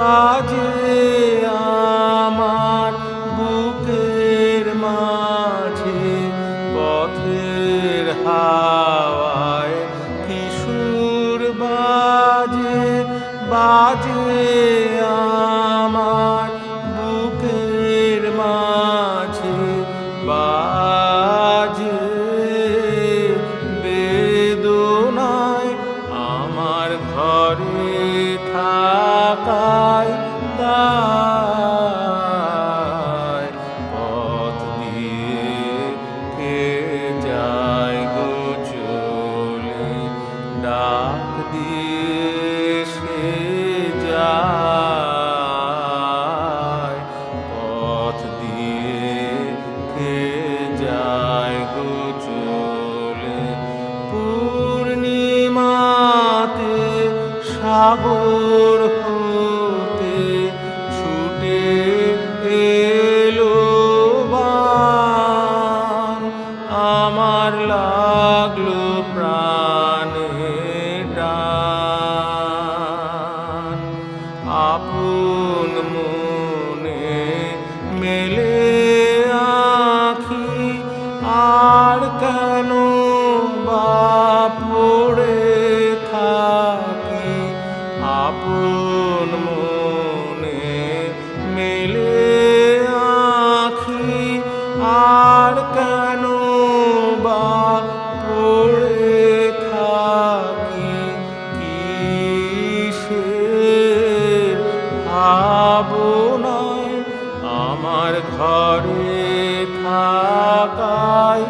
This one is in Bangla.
বাজে আমার বুকের মাঝে পথের হাওয়ায় কিশোর বাজে বাজে আমার বুকের মাঝে বাজে বেদনায় আমার ঘরে থাকায় দায় পথ দিয়ে কে যায় গো চলে ডাক দিয়ে সে যায় পথ দিয়ে কে যায় গো চলে পূর্ণিমাতে সাগর হতে ছুটে এলো বান আমার লাগলো প্রাণে টান আপন মনে মেলে আঁখি আর কেন বা পড়ে থাকি আপন মনে মেলে আঁখি আর কেন বা পড়ে থাকি কিসের ভাবনায় আমার ঘরে থাকায়